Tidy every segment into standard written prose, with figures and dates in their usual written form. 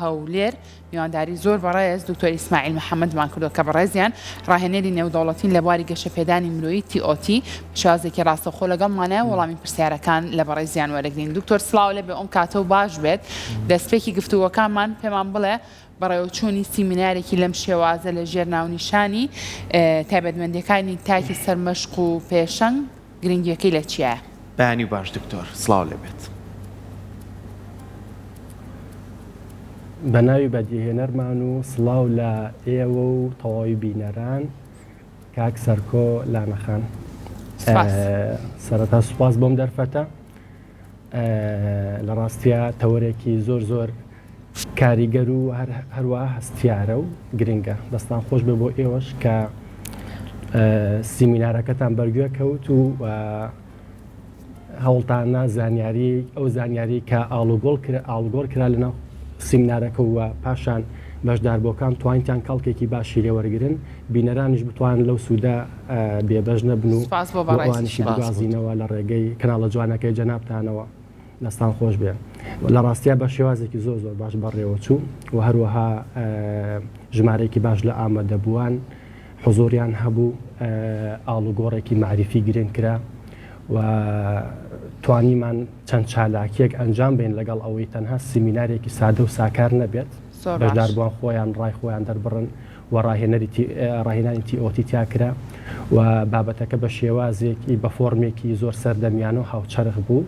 هەولێر میوانداری زۆر بەڕێز دکتۆر ئیسماعیل محەممەدمان کردو کە بەڕێزیان ڕاهێنەری نێودەوڵەتین لە بواری گەشەپێدانی مرۆیی TOT شازێکی ڕاستەخۆ لەگەڵمانە وەڵامی پرسیارەکان لە بەڕێزیان وەرەگرین. دکتۆر سڵاو لێ بێ ئەم کاتە و باش بێت. دەستپێکی گفتووەکانمان پێمان بڵێ بەڕێوەچوونی سیمینارێکی لەم شێوازە لە ژێر ناونیشانی تایبەتمەندیەکانی تاکی سەرمەشق و پێشەنگ گرنگیەکەی لە چیایە؟ بەیانی باش دکتۆر سڵاو لێ بێت. بە ناوی بەدیهێنەرمان و سڵاو لە ئێوە و تەواوی بینەران کاک سەرکۆ لانەخان. سەرەتا سوپاس بۆم دەرفەتە لە ڕاستیە تەوەرێکی زۆر کاریگەر و هەروەها هەستیارە و گرنگە. دەستان خۆش بێ بۆ ئێوەش کە سیمینارەکەتان بەرگوێ کەوت و هەوڵتانە زانیاری ئەو زانیاری کە ئاڵوگۆڕ کرا لەناو سیمینارەکە و پاشان بەشداربووەکان توانیان کەڵکێکی باشی لێ وەرگرن، بینەرانیش بتوان لەو سوودە بێبەش نەبن و ئەوانیشی بگازینەوە لە ڕێگەی کەناڵە جوانەکەی جەنابتانەوە. دەستان خۆش بێ. لە ڕاستیە بە شێوازێکی زۆر باش بەڕێوە چوو و هەروەها ژمارەیەکی باش لە ئامادەبووان حوزوریان هەبوو، ئاڵوگۆڕێکی معریفی گرنگ کرا و توانیمان چەند چالاکیەک ئەنجام بین لەگەڵ ئەوەی تەنها سیمینارێکی سادە و ساکار نەبێت، بەشداربووان خۆیان ڕای خۆیان دەربڕن و ڕاهێنانی TOT تیا کرا و بابەتەکە بە شێوازێکی بە فۆرمێکی زۆر سەردەمیانە و هاوچەرخ بوو.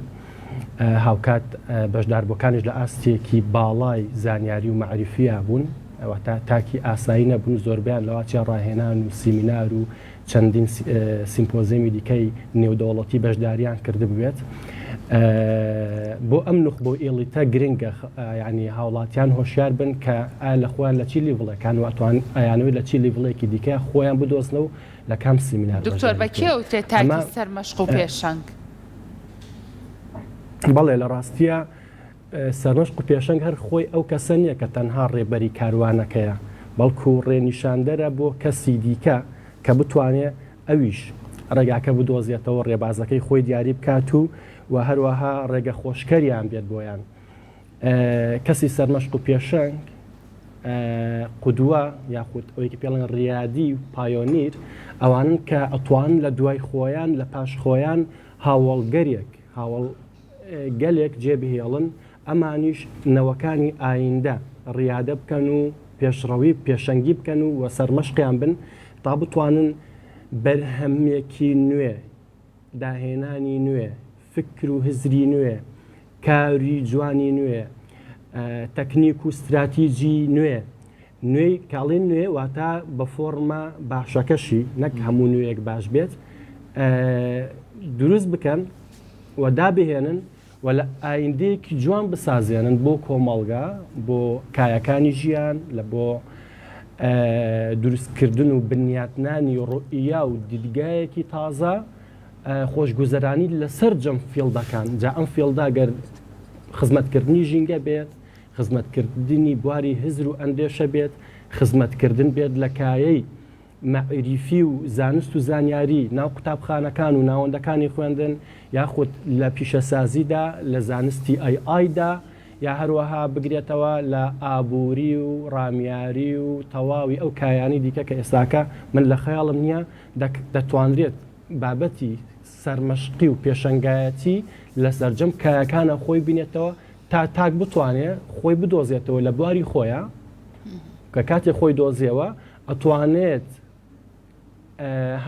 هاوکات بەشداربووەکانیش لە ئاستێکی باڵای زانیاری و معریفیە بوون، ئەوە تاکی ئاسایی نەبوون، زۆربیان لەواچیان ڕاهێنان و سیمینار و چەندین سیمپۆزیەمی دیکەی نێودەوڵەتی بەشداریان کرد بوێت. بۆ ئەم نوخ بۆ ئێڵیتە گرنگە، ینی هاوڵاتیان هۆشیار بن کە لە خۆیان لە چی لیڤڵەکان واتوان ئەیانەوەی لە چی لیڤڵێکی دیکە خۆیان بدۆزنە و لە کام سیمینار. دکتۆر بەکێوتێ تاکی سەرمەشق و پێشەنگ؟ بەڵێ لە ڕاستیە سەرمەشق و پێشەنگ هەر خۆی ئەو کەسە نییە کە تەنها ڕێبەری کاروانەکەیە، بەڵکو ڕێنیشاندەرە بۆ کەسی دیکە کە بتوانێت ئەویش ڕێگاکە بدۆزیێتەوە، ڕێبازەکەی خۆی دیاری بکات و هەروەها ڕێگە خۆشکەریان بێت بۆیان. کەسی سەرمەشق و پێشەنگ قودووە یاخود ئەوەیەکی پێڵێن ڕیادی و پایۆنیر ئەوانن کە ئەتوانن لە دوای خۆیان لە پاش خۆیان هاوڵگەلێک جێبهێڵن، ئەمانیش نەوەکانی ئایندە ڕیادە بکەن و پێشڕەوی پێشەنگی بکەن و سەرمەشقیان بن تا بتوانن بەرهەمێکی نوێ، داهێنانی نوێ، فکر و هزری نوێ، کاری جوانی نوێ، تەکنیک و استراتیجی نوێی کاڵین نوێ واتە بە فۆرمە باشەکەشی نەک هەموو نوێیەک باش بێت دروست بکەن و دابهێنن و لە ئایندەیەکی جوان بسازێنن بۆ کۆمەڵگا، بۆ کایەکانی ژیان، لە بۆ دروستکردن و بنیاتنانی ڕوئیا و دیدگایەکی تازە خۆشگوزەرانی لەسەر جەم فیڵدەکان. جا ئەم فیڵدا گەر خزمەتکردنی ژینگە بێت، خزمەتکردنی بواری هزر و ئەندێشە بێت، خزمەتکردن بێت لە کایەی مەعریفی و زانست و زانیاری ناو قوتابخانەکان و ناوەندەکانی خوێندن، یاخود لە پیشەسازیدا لە زانستی ئایدا، یا هەروەها بگرێتەوە لە ئابووری و ڕامیاری و تەواوی ئەو کایانی دیکە کە ئێستاکە من لە خەیاڵم نییە دەتوانرێت بابەتی سەرمەشقی و پێشەنگایەتی لە سەرجەم کایەکانە خۆی بینێتەوە تا تاک بتوانێت خۆی بدۆزێتەوە لە بواری خۆیە، کە کاتێک خۆی دۆزیەوە ئەتوانێت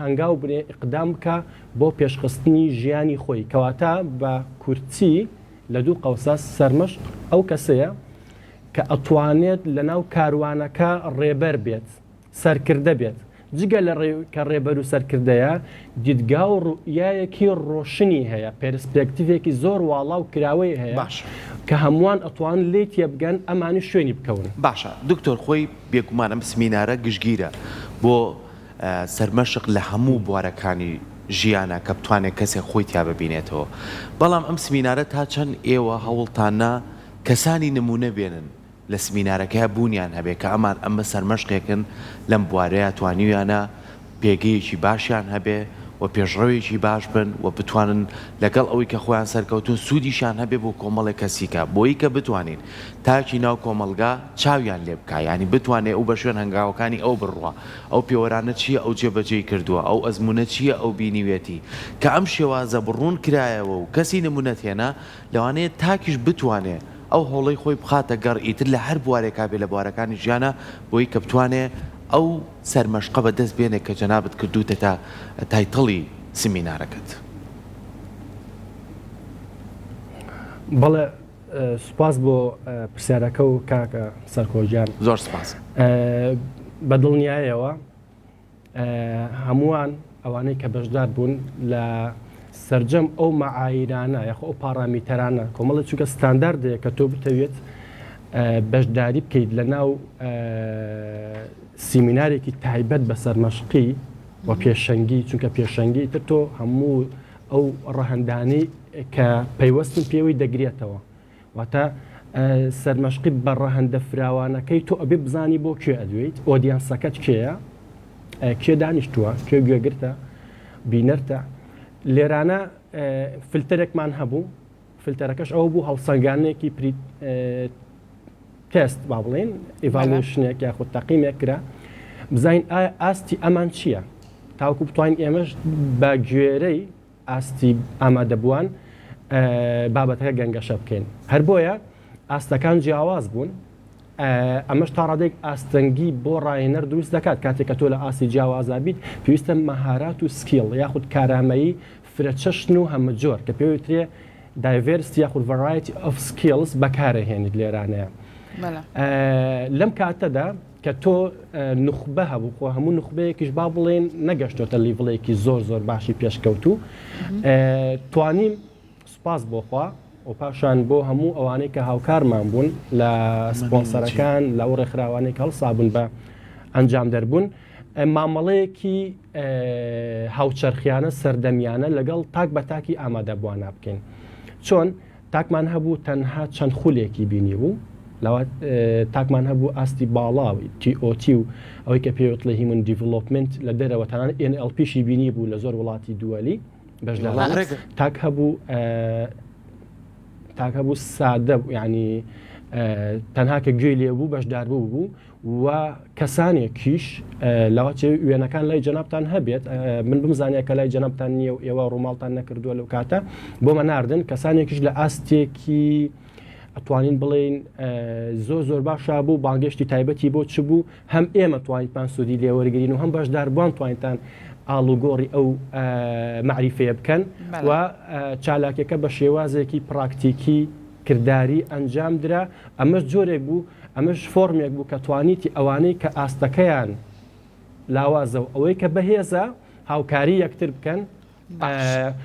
هەنگاو بنێ ئیقدام بکە بۆ پێشخستنی ژیانی خۆی، کەواتە بە کورتی لە دوو قەوسە سەرمەشق ئەو کەسەیە کە ئەتوانێت لە ناو کاروانەکە ڕێبەر بێت، سەرکردە بێت. جگە لە کە ڕێبەر و سەرکردەیە دیدگا و ڕوئیایەکی ڕۆشنی هەیە، پێرسپێکتیڤێکی زۆر واڵا و کراوەی هەیە کە هەمووان ئەتوان لێ تێبگەن ئەمانی شوێنی بکەون. باشە دکتۆر، خۆی بێگومان ئەم سمینارە گشتگیرە بۆ سەرمەشق لە هەموو بوارەکانی ژیانە کە بتوانێت کەسێک خۆی تیا ببینێتەوە. بەڵام ئەم سمینارە تا چەند ئێوە هەوڵتانە کەسانی نمونە بێنن لە سمینارەکە بوونیان هەبێت کە ئەمە سەرمەشقێکن لەم بوارەیە توانیویانە پێگەیەکی باشیان هەبێ و و پێشڕەوێکی باش بن و بتوانن لەگەڵ ئەوەی کە خۆیان سەرکەوتون سوودیشان هەبێ بۆ کۆمەڵی کەسیکە بۆی کە بتوانین تاکی ناو کۆمەلگا چاویان لێ بکە ینی بتوانێت ئەو بە شوێن هەنگاوەکانی ئەو بڕوە ئەو پێوەرانە چییە ئەو جێبەجێی کردووە ئەو ئەزمونە چییە ئەو بینیوێتی کە ئەم شێوازە بڕوون کرایەوە و کەسی نمونەت هێنا لەوانەیە تاکیش بتوانێت ئەو هۆڵی خۆی بخاتە گەڕ ئیتر لە هەر بوارێکا بێ لە بوارەکانی ژیانە بۆی کە بتوانێت ئەو سەرمەشقە بە دەست بێنێ کە جەنابەت کردوتە تا تایتڵی سمینارەکەت. بەڵێ سوپاس بۆ پرسیارەکە و کاکە سەرکۆژیان زۆر سپاس. بە دڵنیایەوە هەمووان ئەوانەی کە بەشدار بوون لە سرجەم ئەو مەعایرانە یاخۆ ئەو پارامیتەرانە کۆمەڵە چووکە ستانداردەیە کە تۆ بتەوێت بەشداری بکەیت لە ناو سیمینارێکی تایبەت بە سەرمەشقی و پێشەنگی چونکە پێشەنگی تر تۆ هەموو ئەو ڕەهەندانەی کە پەیوەستن پێوەی دەگرێتەوە واتە سەرمەشقی بە ڕەهەندە فراوانەکەی تۆ ئەبێ بزانی بۆ کوێ ئەدوێیت ئۆدیانسەکەت کێیە کێ دانیشتووە کوێ گوێگرتە بینەرتە لێرانە فلترێکمان هەبوو فلتەرەکەش ئەو بوو هەڵسەنگانێکی تست با بڵێن ئیڤالوشنێک یاخود تەقیمێک کرا بزانین ئایا ئاستی ئەمان چییە تاوکو بتوانین ئێمەش بە گوێرەی ئاستی ئامادەبووان بابەتەکە گەنگەشە بکەین هەر بۆیە ئاستەکان جیاواز بوون ئەمەش تا ڕادێک ئاستەنگی بۆ ڕاهێنەر دروست دەکات کاتێک کە تۆ لە ئاستی جیاوازا بیت پێویستە مەهارات و سکیڵ یاخود کارامەیی فرەچەشن و هەمە جۆر کە پێویسترێ دایڤێرستی یاخود ڤەرایەتی ئۆف سکیلز بەکارەهێنیت لێرانەیە لەم کاتەدا کە تۆ نخبە هەبوو خۆ هەموو نخبەیەکیش با بڵێن نەگەشتۆتە لیڤڵێکی زۆر باشی پێشکەوتوو توانیم سوپاس بۆخوا و پاشان بۆ هەموو ئەوانەی کە هاوکارمان بوون لە سپۆنسەرەکان لە ئەو ڕێکخراوانەی کە هەڵسابوون بە ئەنجام دەربوون مامەڵەیەکی هاوچەرخیانە سەردەمیانە لەگەڵ تاک بە تاکی ئامادەبووانە بکەین چۆن تاکمان هەبوو تەنها چەند خولێکی بینی بوو لەوە تاکمان هەبوو ئاستی باڵاوی TOT و ئەوەی کە پێوت لە هیمن دیڤلۆپمنت لە دەرەوە تەنانەت NLPشی بینی بوو لە زۆر وڵاتی دووەلی بەش تاک هەبوو سادە ینی تەنها کە گوێی لێبوو بەشدار بوو و کەسانێکیش لەوە وێنەکان لای جەنابتان هەبێت من بمزانێت کە لای جەنابتان نییە و ئێوە ڕووماڵتان نەکردووە لەو کاتە بۆمە ناردن کەسانێکیش لە ئاستێکی ئەتوانین بڵێن زۆر باشا بوو بانگشتی تایبەتی بۆ چ بوو هەم ئێمە توانیتمان سوودی لێوەرگین و هەم بەشدار بووان توانیتان ئاڵوگۆڕی ئەو معریفەیە بکەن و چالاکیەکە بە شێوازێکی پراکتیکی کردداری ئەنجام درا ئەمەش جۆرێک بوو ئەمەش فۆرمێک بوو کە توانیتی ئەوانەی کە ئاستەکەیان لاوازە و ئەوەی کە بەهێزە هاوکاری یەکتر بکەن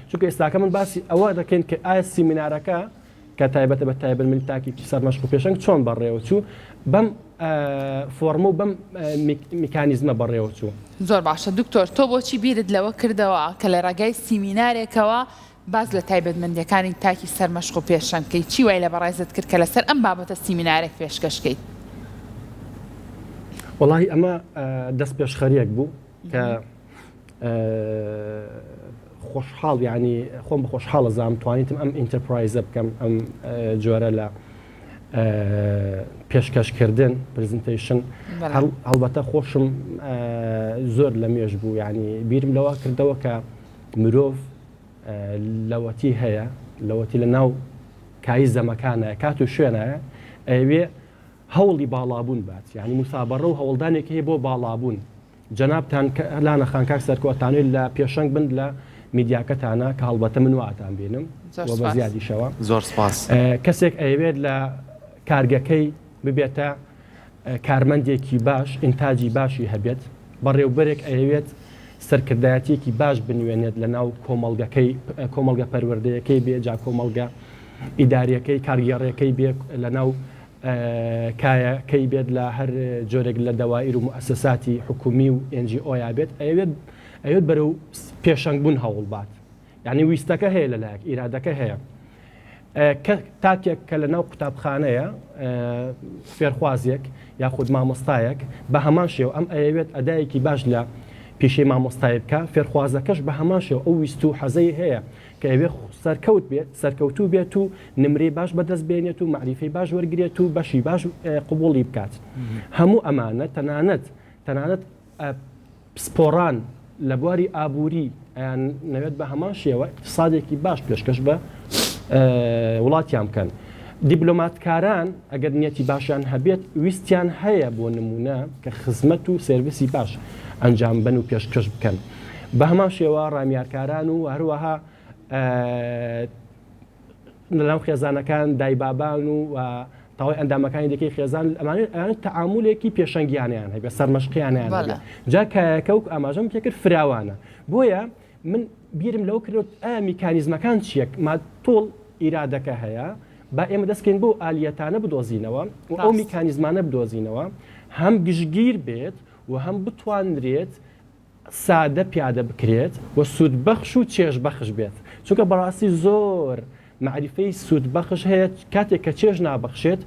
چونکە ئێستاکە من باسی ئەوە دەکەین کە ئایا سیمینارەکە کە تایبەتە بە تایبەت من تاکی سەرمەشق و پێشنگ چۆن بەڕێوە چوو بەم فۆرمە و بەم میکانیزمە بەڕێوە چوو زۆر باشە دکتۆر تۆ بۆچی بیرت لەوە کردەوە کە لە ڕێگای سیمینارێکەوە باز لە تایبەتمەندیەکانی تاکی سەرمەشق و پێشەنگکەی چی وای لە بەڕێزت کرد کە لەسەر ئەم بابەتە سیمینارێک پێشکەشکەیت وەڵاهی ئەمە دەست پێشخەریەک بوو کە خۆشحاڵ ینی خۆم بە خۆشحاڵە زانم توانیتم ئەم ئینتەرپرایزە بکەم ئەم جۆرە لە پێشکەشکردن پرزنتیشن هەڵبەتە خۆشم زۆر لە مێژ بوو ینی بیرم لەوە کردەوە کە مرۆڤ لەوەتی هەیە لەوەتی لە ناو کایی زەمەکانە کات و شوێنە ئەوێ هەوڵی باڵابوون بات ینی مسابەڕە و هەوڵدانێک هەیە بۆ باڵابوون جەنابتان لاە خانکاک سەرکۆتانوێت لە پێشەنگ بن لە میدیاکەتانە کە هەڵبەتە من واتان بینم بە زیادیشەوە زۆر سپاس کەسێک ئەوێت لە کارگەکەی ببێتە کارمەندێکی باش ئینتاجی باشی هەبێت بەڕێوبەرێک ئەوێت سەرکردایەتێکی باش بنوێنێت لە ناو کۆمەڵگەکەی کۆمەڵگە پەروەردەیەکەی بێ جا کۆمەڵگە ئیداریەکەی کارگێڕیەکەی بێ لە ناو کایەکەی بێت لە هەر جۆرێک لە دەوایر و موسساتی حکومی و NGO بێت ئەوێت بەرەو پێشەنگ بوون هەوڵ بات یعنی ویستەکە هەیە لەلایەک ئیرادەکە هەیە تاکێک کە لە ناو قوتابخانەیە فێرخوازێک یاخود مامۆستایەک بە هەمان شێو ئەم ئەوێت ئەدایەکی باش لە پیشەی مامۆستای بکە فێرخوازەکەش بە هەماشەوە ئەو ویست و حەزەی هەیە کە ئەوێ سەرکەوت بێت سەرکەوتوو بێت و نمرەی باش بەدەست بێنێت و معریفەی باش وەرگێت و بەشی باش قبوڵی بکات هەموو ئەمانە تەنانەت سپۆڕان لە بواری ئابووری ئەیان نەوێت بە هەمان شێوە اقتصادێکی باش پێشکەش بە وڵاتیان بکەن دیبلۆماتکاران ئەگەر نیەتی باشیان هەبێت ویستیان هەیە بۆ نمونە کە خزمەت و سێرڤیسی باش ئەنجام بن و پێشکەش بکەن بە هەمان شێوە ڕامیارکاران و هەروەها لەناو خێزانەکان دایبابان و تاوای ئەندامەکانی دەکەی خێزان ئەمانێت تەعامولێکی پێشەنگیانیان هەبێت سەرمەشقیانیان هەبێت جا کەوک ئاماژەم پێکرد فراوانە بۆیە من بیرم لەو کردوت میکانیزمەکان چیەک ما تۆڵ ئیرادەکە هەیە با ئێمە دەستکەین بۆ ئالیەتانە بدۆزینەوە و ئەو میکانیزمانە بدۆزینەوە هەم گشتگیر بێت و هەم بتوانرێت سادە پیادە بکرێت و سوودبەخش و چێژبەخش بێت چونکە بەڕاستی زۆر معریفەی سوودبەخش هەیە کاتێک کە چێژ نابەخشێت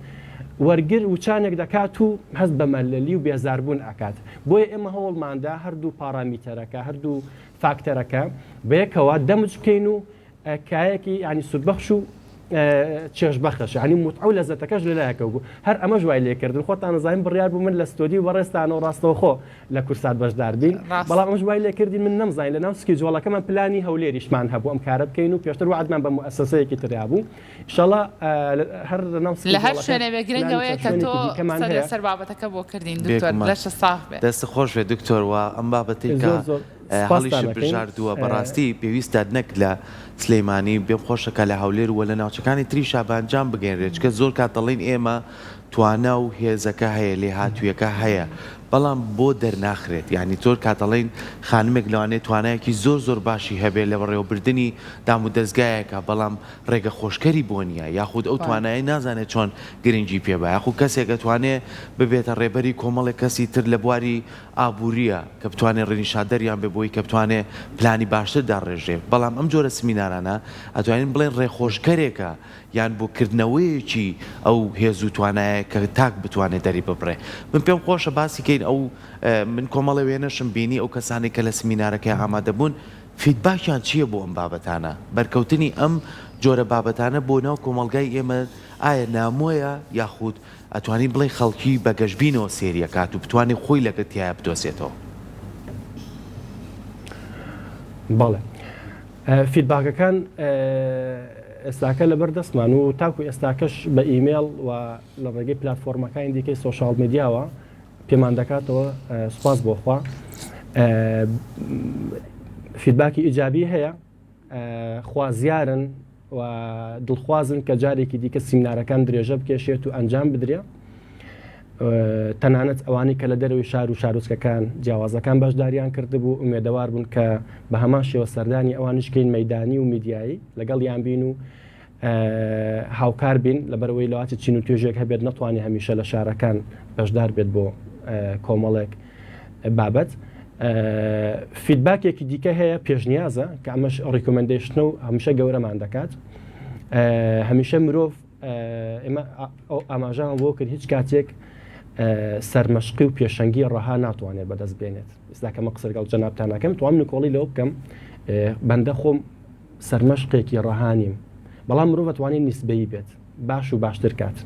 وەرگر وچانێک دەکات و هەست بە مەلەلی و بێزاربوون ئاکات بۆیە ئێمە هەوڵماندا هەردوو پارامیتەرەکە هەردوو فاکتەرەکە بەیەکەوە دەمج بکەین و کایەکی ینی سوودبەخش و چێژبەخش ینی متعو لەزەتەکەش لەلایەکە بوو هەر ئەمە ژوای لێکردن خۆتان نزانین بڕیار بوو من لە ستۆدی و بەڕێستانەوە ڕاستەوە خۆ لە کورسات بەشدار بین بەڵام ئەمە ژوای لێکردی من نەمزانین لە ناو سکیجوڵەکەمان پلانی هەولێریشمان هەبوو ئەم کارە بکەین و پێشتر وعدمان بە موسسەیەکی تریا بوو ئینشاءالله هەر لە هەر شوێنێ گرنگەوەیە کە تۆ لەسەر بابەتەکە بۆ کردین دکتۆر لەشە ساغ بێت دەست خۆش بێت دکتۆر و ئەم بابەتی کە هەڵیش بژاردووە بەڕاستی پێویستە نەک لە سلەیمانی بێم خۆشەکە لە هەولێر و لە ناوچەکانی تریشا بانجام بگەێنرێت کە زۆر کات دەڵێن ئێمە توانە و هێزەکە هەیە لێ هاتوویەکە هەیە بەڵام بۆ دەرناخرێت یعنی زۆر کاتەڵێن خانمێک لەوانێت توانایەکی زۆر باشی هەبێت لە بەڕێوەبردننی دام و دەستگایەکە بەڵام ڕێگە خۆشکەری بۆ نییە یاخود ئەو توانایی نازانێت چۆن گرنگی پێبە یاخود کەسێکە توانێت ببێتە ڕێبەری کۆمەڵێک کەسی تر لە بواری ئابووریە کە بتوانێت ڕێنیشادەریان بێ بۆی کە بتوانێت پلانی باشتر داڕێژێ بەڵام ئەم جۆرە سمینارانە ئەتوانین بڵێن ڕێخۆشکەرێکە یان بۆکردنەوەیەکی ئەو هێز و توانایە کە تاک بتوانێت دەری ببڕێ من پێم خۆشە باسی کەین ئەو من کۆمەڵە وێنەشم بینی ئەو کەسانی کە لە سمینارەکەی ئامادەبوون فیدباکیان چییە بۆ ئەم بابەتانە بەرکەوتنی ئەم جۆرە بابەتانە بۆ ناو کۆمەلگای ئێمە ئایا نامۆیە یاخود ئەتوانین بڵێ خەڵکی بەگەشتبینەوە سێریەکات و بتوانێت خۆی لەگەڵ تایە بدۆزێتەوە بەڵێ فیدباکەکان ئێستاکە لەبەر دەستمان و تاکو ئێستاکەش بە ئیمێل و لە ڕێگەی پلتفۆرمەکانی دیکەی سۆشال میدیاوە پێمان دەکاتەوە سوپاس بۆخوا فیدباکی ئیجابی هەیە خوازیارن و دڵخوازن کە جارێکی دیکە سیمینارەکان درێژە بکێشێت و ئەنجام بدرێ تەنانەت ئەوانی کە لە دەروی شار و شارۆچکەکان جیاوازەکان بەشداریان کردبوو ئومێدەوار بوون کە بە هەمان شێوە سەردانی ئەوانشکەین مەدانی و میدیایی لەگەڵ یان بین و هاوکار بین لەبەرەوەی لەواتی چین و توێژێک هەبێت نەتوانێت هەمیشە لە شارەکان بەشدار بێت بۆ کۆمەڵێک بابەت فیدباکێکی دیکە هەیە پێشنیازە کە ئەمەش ڕیکۆمەندێشنە و هەمیشە گەورەمان دەکات هەمیشە مرۆڤ ئێمە ئاماژان بۆ کرد هیچ کاتێک سەرمەشقی و پێشەنگی ڕەها ناتوانێت بەدەست بێنێت ئێستاکەمە قسەرگەڵ جەنابتانەکەم توام نکۆڵی لەوە بکەم بەندە خۆم سەرمەشقێکی ڕەهانیم بەڵام مرۆڤ توانێت نیسبەیی بێت باش و باشتر کات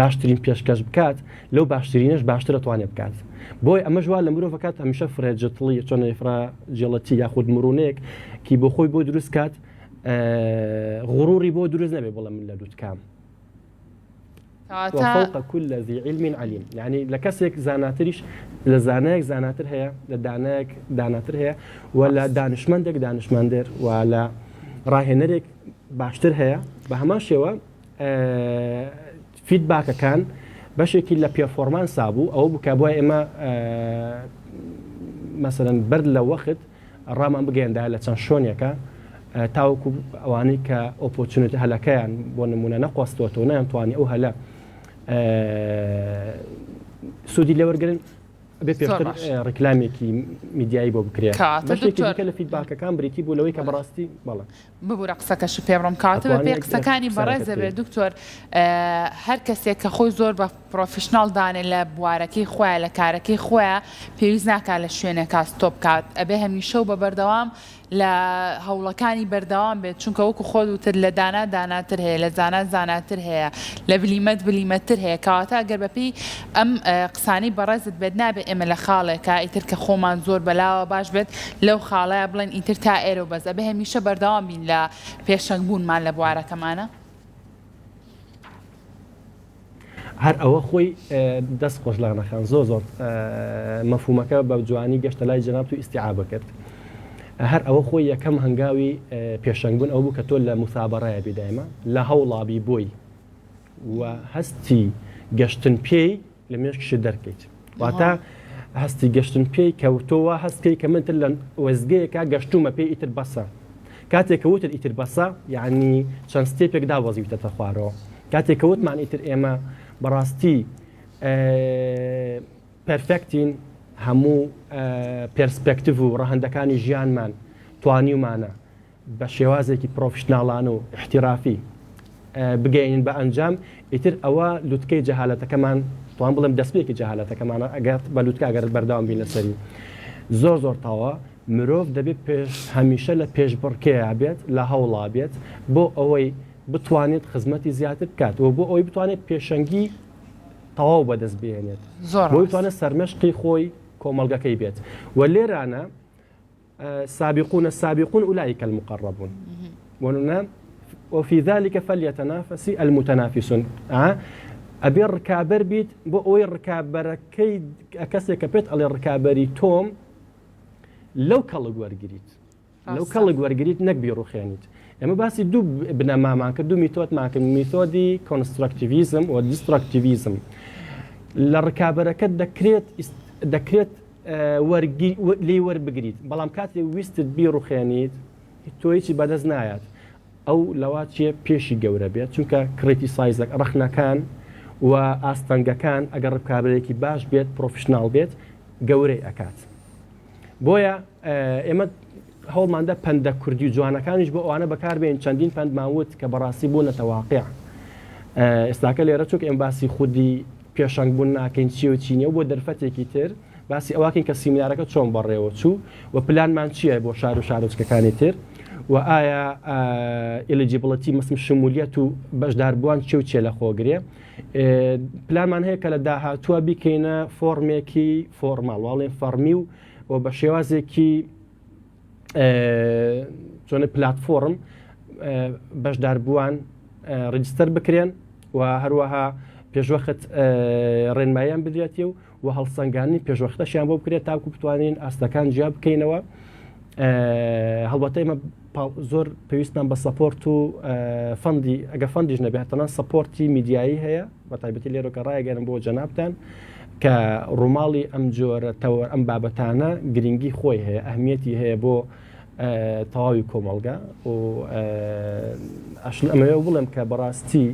باشترین پێشکەش بکات لەو باشترینش باشتر دەتوانێت بکات بۆی ئەمە ژوا لە مرۆڤ کات هەمیشە فرێجتڵی چۆن ئێفرا جێڵەتی یاخود مرۆنەیەک کی بۆ خۆی بۆ دروست کات غڕوری بۆ دروست نەبێ بڵێ من لە دووتکام وفوق كل ذي علم عليم يعني لكسك زاناتريش لزاناك زاناتر هي لداناك داناتر هي ولا دانشمندك دانشمندر ولا راهنرك باشتر هي بهمان شوا فيدباك كان بشكل لبيرفورمانس ابو او بكابوا اما مثلا برد لو وقت الرام بقين ده لتنشونيكا تاوكو اواني كا اوبورتونيتي هلا كان بونمونا نقوستوتو نان تواني او هلا سودی لێوەرگرن ئەبێ پێشتر ڕکلامێکی میدیایی بۆ بکرێت بەشێکی دیکە لە فیدباکەکان بریتی بوو لەوەی کە بەڕاستی بەڵێ ببوورە قسەکەش پێڕۆم کاتەوە پێ قسەکانی بەڕێز دەبێت دکتۆر هەر کەسێک کە خۆی زۆر بە پرۆفشناڵ دانێ لە بوارەکەی خۆیان لە کارەکەی خۆیان پێویست ناکات لە شوێنێکا ستۆپ کات ئەبێ هەمیشە و بە بەردەوام لە هەوڵەکانی بەردەوام بێت چونکە وەکو خۆت وتر لە دانا داناتر هەیە لە زانە زاناتر هەیە لە بلیمەت بلیمەتتر هەیە کەواتە ئەگەر بەپی ئەم قسانەی بەڕێزت بێت نابێت ئێمە لە خاڵێکە ئیتر کە خۆمان زۆر بەلاوە باش بێت لەو خاڵەیە بڵێن ئیتر تا ئێرە و بەس ئەبێ هەمیشە بەردەوام بین لە پێشەنگبوونمان لە بوارەکەمانە هەر ئەوە خۆی دەست خۆشلانەخان زۆر مەفهومەکە بە جوانی گەشتە لای جەناب و ئیستیعابە کرد هەر ئەوە خۆی یەکەم هەنگاوی پێشەنگبوون ئەو بوو کە تۆ لە مسابەڕایە بیدایمە لە هەوڵابی بۆی و هەستی گەشتن پێی لە مێشکشی دەرکەیت واتە هەستی گەشتن پێی کەوتۆوە هەستکەی کە منتر لە وەزگەیەکە گەشتومە پێی ئیتر بەسە کاتێکەوتر ئیتر بەسە یعنی چەند ستێپێکدا وەزیوتەتە خوارەوە کاتێکەوتمان ئیتر ئێمە بەڕاستی پەرفێکتین هەموو پێرسپێکتیڤ و ڕەهەندەکانی ژیانمان توانیمانە بە شێوازێکی پرۆفشناڵانە و احتیرافی بگەینن بە ئەنجام ئیتر ئەوە لوتکەی جەهالەتەکەمان توان بڵێم دەستپێکی جەهالەتەکەمانە ئەگەر بە لوتکە ئەگەر بەردەوام بین لەسەری زۆر تاوە مرۆڤ دەبێت هەمیشە لە پێشبڕکێیا بێت لە هەوڵا بێت بۆ ئەوەی بتوانێت خزمەتی زیاتر بکات و بۆ ئەوەی بتوانێت پێشەنگی تەواو بەدەست بێنێت بۆی بتوانێت سەرمەشقی خۆی کۆمەڵگەکەی بێت و لێرانە سابقون أولئك المقربون وفي ذلك فليتنافس المتنافسون ئەبێ ڕکابەر بیت بۆ ئەوەی ڕکابەرەکەی کەسێک کە پێت ئەڵێ ڕکابەری تۆم لەو کەڵک وەرگریت لەو کەڵک وەرگریت نەک بیڕوخێنیت ئەمە باسی دوو بنەمامان کرد دوو میتۆدمان کرد میتۆدی کۆنستراکتیڤیزم و دیستراکتیڤیزم لە ڕکابەرەکەت دەکرێت لێ وەربگریت بەڵام کاتێ ویستت بیڕوخێنیت تۆیی بەدەست نایەت ئەو لەوا چیە پێشی گەورە بێت چونکە کریتیسایزەک ڕەخنەکان و ئاستەنگەکان ئەگەر ڕکابەرێکی باش بێت پرۆفشناڵ بێت گەورەی ئەکات بۆیە ئێمە هەوڵماندا پەندە کوردی جوانەکانیش بۆ ئەوانە بەکاربێن چەندین پەندماوت کە بەڕاستی بوون نەتەواقع ئێستاکە لێرە چووک ئێم باسی خودی پێشەنگ بوون ناکەین چی و چینیە و بۆ دەرفەتێکی تر باسی ئەوواکەین کە سیمینارەکە چۆن بەڕێوە چوو و پلانمان چییە بۆ شار و شارۆچکەکانی تر و ئایا ئلیجیبڵەتی مەسم شمولیەت و بەشداربووان چێ و چێ لە خۆگرێ پلانمان هەیە کە لە داهاتووە بیکەینە فۆرمێکی فۆرماڵ واڵێن فەرمی و بە شێوازێکی چۆنە پلاتفۆرم بەشداربووان ڕجستەر بکرێن و هەروەها پێشوەخت ڕێنماییان بدرێتی و هەڵسەنگانی پێشوەختەشیان بۆ بکرێت تاکو بتوانین ئاستەکان جیا بکەینەوە هەڵبەتە ئێمە زۆر پێویستمان بە سەپۆرت و فەندی ئەگە فەندیش نەبێت تەنان سەپۆرتی میدیایی هەیە بە تایبەتی لێرۆکە ڕایگەرم بۆ جەنابتان کە ڕووماڵی ئەم جۆرە تەوە ئەم بابەتانە گرنگی خۆی هەیە ئەهمیەتی هەیە بۆ تەواوی کۆمەڵگا و ئەمەوێ بڵێم کە بەڕاستی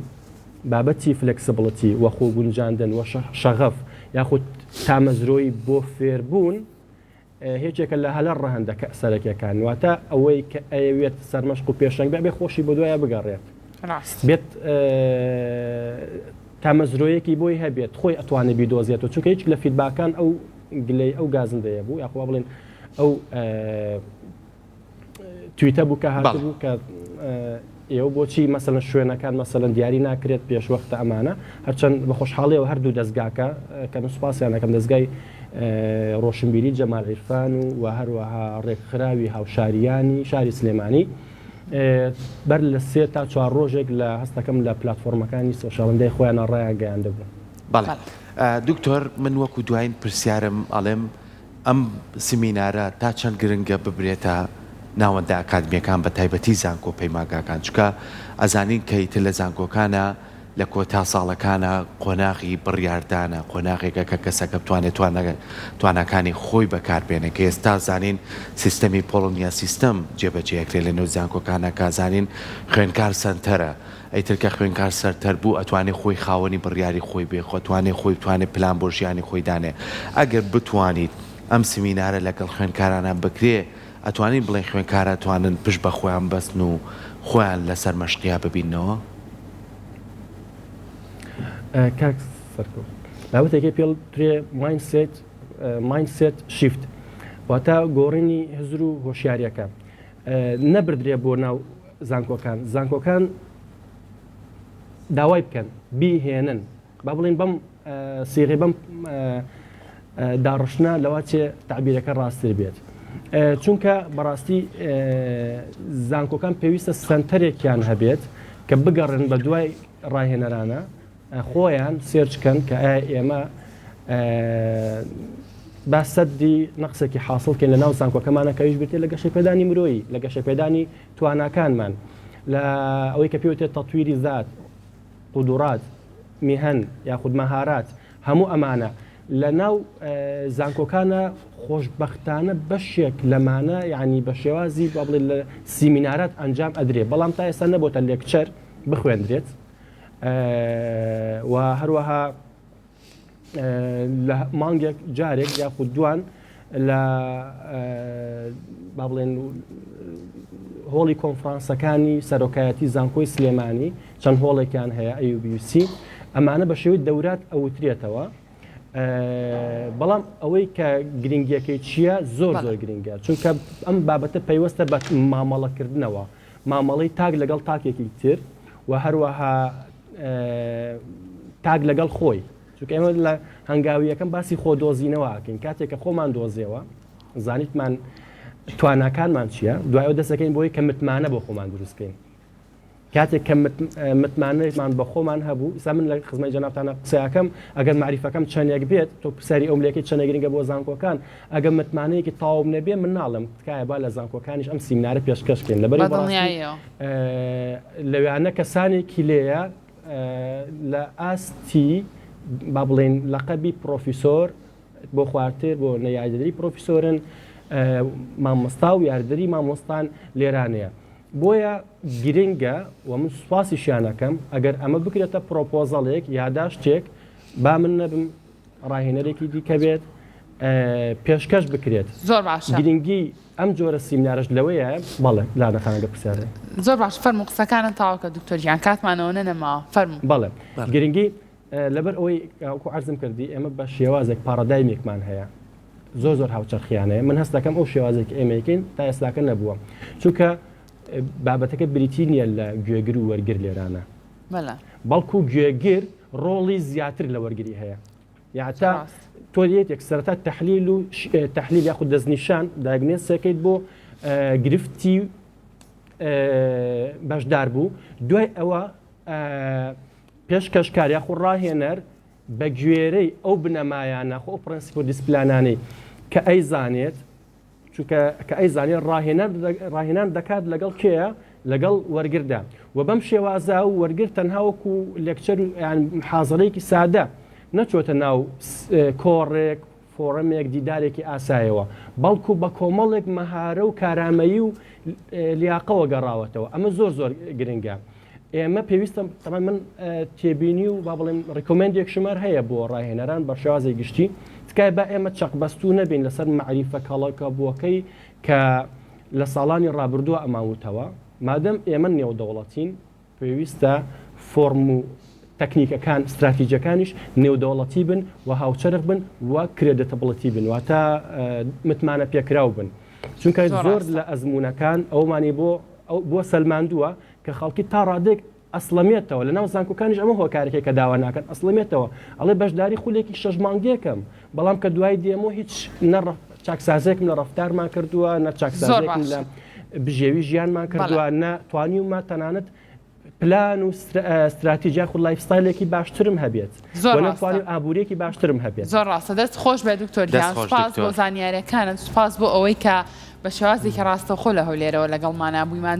بابەتی فلکسبڵەتی وە خۆ گونجاندن وە شەغەف یاخود تامەزرۆی بۆ فێربوون هیچێکە لە هەلە ڕەهەندەکە سەرەکیەکان واتە ئەوەی کە ئەوێت سەرمەشق و پێشەنگ بێ خۆشی بۆ دوایە بگەڕێت بێت تامەزرۆیەکی بۆی هەبێت خۆی ئەتوانێت بیدۆزێت و چونکە هیچ لە فیدباکان ئەو گلەی ئەو گازندەیە بوو یاخوا بڵێن ئەو تویتە بوو کە هاتبوو کە ئێوە بۆچی مەسەلەن شوێنەکان مەسەلەن دیاری ناکرێت پێشوەختە ئەمانە هەرچەند بە خۆشحاڵیەوە هەردوو دەستگاکە کە من سوپاسیانەکەم دەستگای ڕۆشنبیری جەمال عیرفان و هەروەها ڕێکخراوی هاوشاریانی شاری سلێمانی بەر لە 3 تا 4 ڕۆژێک لە هەستەکەم لە پلتفۆرمەکانی سۆشیاڵندەی خۆیانە ڕایان گەیاندەبوو. بەڵێ دکتۆر من وەکو دوایین پرسیارم ئەڵێم ئەم سمینارە تا چەند گرنگە ببرێتە ناوەندە ئەکادمیەکان بە تایبەتی زانکۆ پەیماگاکان چکە ئەزانین کە ئیتر لە زانکۆکانە لە کۆتا ساڵەکانە قۆناغی بڕیاردانە قۆناغێکە کە کەسەکە بتوانێت توانەکانی خۆی بەکاربێنێ کە ئێستا زانین سیستەمی پۆڵۆنیا سیستەم جێبەجێکرێ لە نێو زانکۆکانە کازانین خوێنکار سنتەرە ئەیتر کە خوێنکار سەرتەر بوو ئەتوانێت خۆی خاوەنی بڕیاری خۆی بێ خۆتوانێت خۆی بتوانێت پلان بۆ ژیانی خۆی دانێ ئەگەر بتوانیت ئەم سمینارە لەگەڵ خوێنکارانە بکرێ ئەتوانین بڵێن خوێنکارە توانن پشت بە خۆیان بەستن و خۆیان لەسەر مەشقیا ببینەوە کاک سەرکەوت لاوەتێکی پێڵ درێ ماینسێت شیفت واتە گۆڕینی هزر و هۆشیاریەکە نەبردرێ بۆ ناو زانکۆکان داوای بکەن بیهێنن با بڵین بەم سیغی بەم داڕشنا لەوە چێ تعبیرەکە ڕاستتر بێت چونکە بەڕاستی زانکۆکان پێویستە سنتەرێکیان هەبێت کە بگەڕن بە دوای ڕاهێنەرانە خۆیان سێرچکەن کە ئێمە با سەدی نەقسێکی حاصڵکەین لە ناو زانکۆکەمانە کەویش بێتێ لە گەشەپێدانی مرۆیی لە گەشەپێدانی تواناکانمان لە ئەوەی کە پێوتێت تەطویری زات قودورات میهن یاخود مەهارات هەموو ئەمانە لە ناو زانکۆکانە خۆشببختانە بەشێک لەمانە یعنی بە شێوازی با بڵێ لە سیمینارات ئەنجام ئەدرێ بەڵام تا ئێستا نەبووتە لێکچەر بخوێندرێت و هەروەها لە مانگێک جارێک یاخود دوان لە با بڵێن هۆڵی کۆنفرانسەکانی سەرۆکایەتی زانکۆی سلێمانی چەند هۆڵێکیان هەیە ئەیوبیسی ئەمانە بە شێوەی دەورات ئەوترێتەوە بەڵام ئەوەی کە گرنگیەکەی چییە زۆر گرنگە چونکە ئەم بابەتە پەیوەستە بە مامەڵەکردنەوە مامەڵەی تاک لەگەڵ تاکێکی تر و هەروەها تاک لەگەڵ خۆی چونکە ئێمە لە هەنگاویەکەم باسی خۆ دۆزینەوەکەین کاتێک کە خۆمان دۆزیەوە زانیتمان تواناکانمان چییە دوایەوە دەستەکەین بۆی کە متمانە بۆ خۆمان دروستکەین کاتێک کە متمانەمان بە خۆمان هەبوو ئستا من لە خزمەی جەنابتانە قسەیەکەم ئەگەر معریفەکەم چەندێک بێت تۆ پرسیاری ئەوملێکی چەندە گرنگە بۆ زانکۆکان ئەگەر متمانەیەکی تاوم نەبێ من ناڵم تکایە با لە زانکۆکانیش ئەم سیمینارە پێشکەشکەین لەبەری لەوانە کەسانێکی لێیە لە ئاستی با بڵێن لەقەبی پرۆفیسۆر بۆ خواردتر بۆ نەیادەری پرۆفیسۆرن مامۆستا و یاردەری مامۆستان لێرانەیە بۆیە گرنگە و من سوپاسی شیانەکەم ئەگەر ئەمە بکرێتە پرۆپۆزەڵێک یاداشتێک با من نەبم ڕاهێنەرێکی دیکە بێت پێشکەش بکرێت زۆر باشە گرنگی ئەم جۆرە سیمینارش لەوەیە بەڵێ لانەخانەکە پرسیارێت زۆر باش فەرموو قسەکانت تاواکە دکتۆر گیان کاتمانەوە نەنەما فەرموو بەڵێ گرنگی لەبەر ئەوەی وەکو عەرزم کردی ئێمە بە شێوازێک پارادایمێکمان هەیە زۆر هاوچەرخیانەیە من هەست دەکەم ئەو شێوازێک ئێمەکەین تا ئێستاکە نەبووە چونکە بابەتەکە بریتی نییە لە گوێگر و وەرگر لێرانە بەڵکو گوێگر ڕۆڵی زیاتر لە وەرگری هەیە یاتا تۆ یەکێک سەرەتا تەحلیل و تەحلیل یاخود دەستنیشان دایگنۆسەکەیت بۆ گرفتی بەشدار بوو دوای ئەوە پێشکەشکار یاخود ڕاهێنەر بە گوێرەی ئەو بنەمایانە خۆ پرەنسیپ و دیسپلانانەی کە ئەیزانێت چونکە کە ئەیزانێت ڕاهێنان دەکات لەگەڵ کێیە لەگەڵ وەرگردا و بەم شێوازە و وەرگر تەنها وەکو لێکچەر حاضرەیەکی سادە نەچۆتە ناو کۆڕێک فۆرەمێک دیدارێکی ئاسایەوە بەڵکو بە کۆمەڵێک مەهارە و کارامەیی و لیاقەوە گەڕاوەتەوە ئەمە زۆر گرنگە ئێمە پێویستە تەمان من تێبینی و با بڵێن ڕیکۆمەندێک شمار هەیە بۆ ڕاهێنەران بە شێوازی گشتی تکای با ئێمە چەقبەستوو نەبین لەسەر معریفە کەڵەکە بووەکەی کە لە ساڵانی ڕابردووە ئەماوتەوە مادەم ئێمە نێودەوڵەتین پێویستە فۆرم و تەکنیکەکان استراتیجەکانیش نێودەوڵەتی بن و هاوچەرخ بن و کرێدەتەبڵەتی بن واتە متمانە پێکراو بن چونکە زۆر لە ئەزمونونەکان ئەومانی بۆ سەلماندووە کە خەڵکی تا ڕادێک ئەسڵەمێتەوە لە ناو زانکۆکانیش ئەمە هۆکارێکی کە داوا ناکەن ئەسڵەمێتەوە ئەڵێ بەشداری خولێکی 6 مانگێکم بەڵام کە دوای دێمە هیچ چاکسازێکم لە ڕەفتارمان کردووە نە چاکسازێکم لە بژێوی ژیانمان کردووە نەتوانی و ما تەنانەت پلان و استراتیژیا خود لایفستایلێکی باشترم هەبێت نەتوانین ئابوورێکی باشترم هەبێت زۆر ڕاستە دەست خۆش بێ دکتۆر گیان سوپاس بۆ زانیاریەکانت سوپاس بۆ ئەوەی کە بە شێوازێکی ڕاستەوخۆ لە هەولێرەوە لەگەڵمان بوویمان